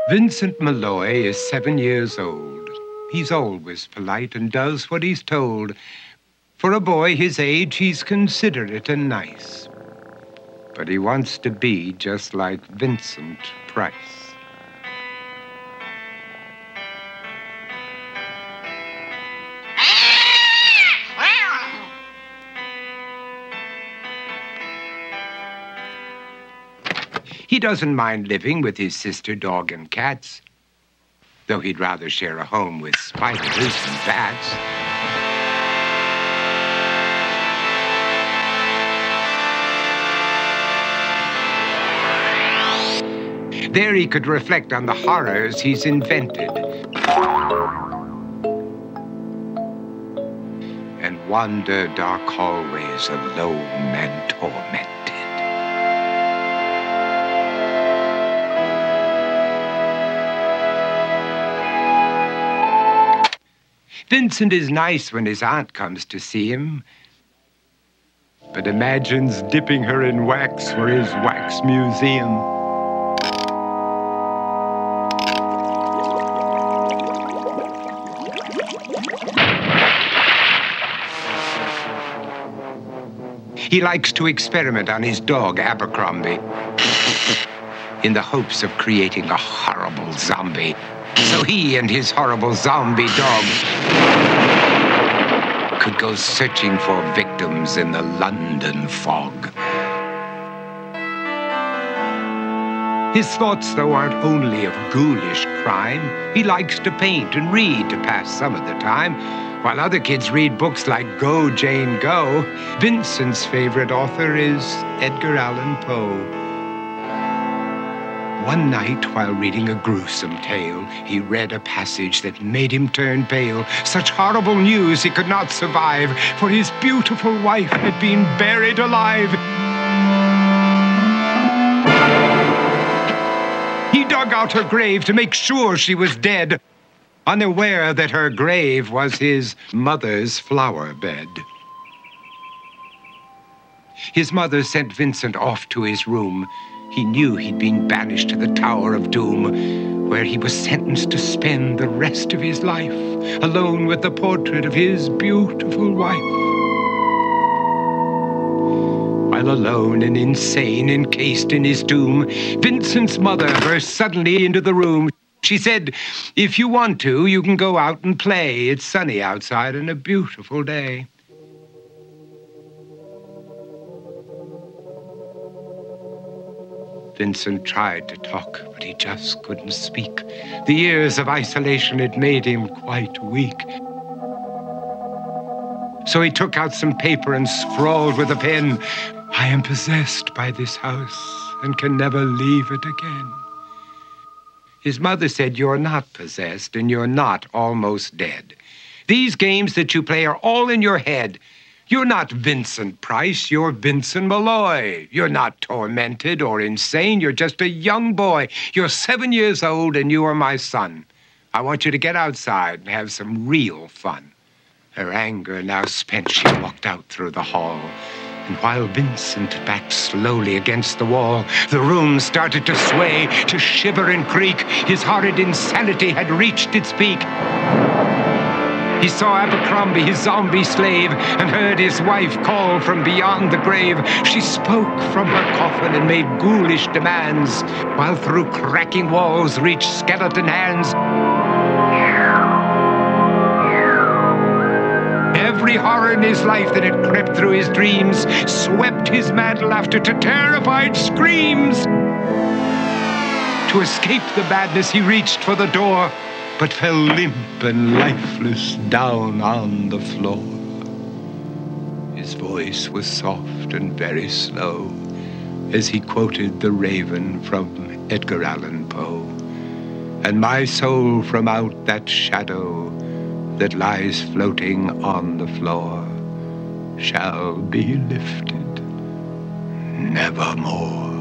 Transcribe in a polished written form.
Vincent Malloy is 7 years old. He's always polite and does what he's told. For a boy his age, he's considerate and nice. But he wants to be just like Vincent Price. He doesn't mind living with his sister, dog, and cats, though he'd rather share a home with spiders and bats. There he could reflect on the horrors he's invented and wander dark hallways alone and tormented. Vincent is nice when his aunt comes to see him, but imagines dipping her in wax for his wax museum. He likes to experiment on his dog, Abercrombie, in the hopes of creating a horrible zombie. So he and his horrible zombie dog could go searching for victims in the London fog. His thoughts, though, aren't only of ghoulish crime. He likes to paint and read to pass some of the time. While other kids read books like Go, Jane, Go, Vincent's favorite author is Edgar Allan Poe. One night, while reading a gruesome tale, he read a passage that made him turn pale. Such horrible news he could not survive, for his beautiful wife had been buried alive. He dug out her grave to make sure she was dead, unaware that her grave was his mother's flower bed. His mother sent Vincent off to his room. He knew he'd been banished to the Tower of Doom, where he was sentenced to spend the rest of his life alone with the portrait of his beautiful wife. While alone and insane, encased in his tomb, Vincent's mother burst suddenly into the room. She said, "If you want to, you can go out and play. It's sunny outside and a beautiful day." Vincent tried to talk, but he just couldn't speak. The years of isolation had made him quite weak. So he took out some paper and scrawled with a pen, "I am possessed by this house and can never leave it again." His mother said, "You're not possessed and you're not almost dead. These games that you play are all in your head. You're not Vincent Price, you're Vincent Malloy. You're not tormented or insane, you're just a young boy. You're 7 years old and you are my son. I want you to get outside and have some real fun." Her anger now spent, she walked out through the hall. And while Vincent backed slowly against the wall, the room started to sway, to shiver and creak. His horrid insanity had reached its peak. He saw Abercrombie, his zombie slave, and heard his wife call from beyond the grave. She spoke from her coffin and made ghoulish demands, while through cracking walls reached skeleton hands. Every horror in his life that had crept through his dreams swept his mad laughter to terrified screams. To escape the madness, he reached for the door, but fell limp and lifeless down on the floor. His voice was soft and very slow as he quoted The Raven from Edgar Allan Poe. "And my soul from out that shadow that lies floating on the floor shall be lifted nevermore."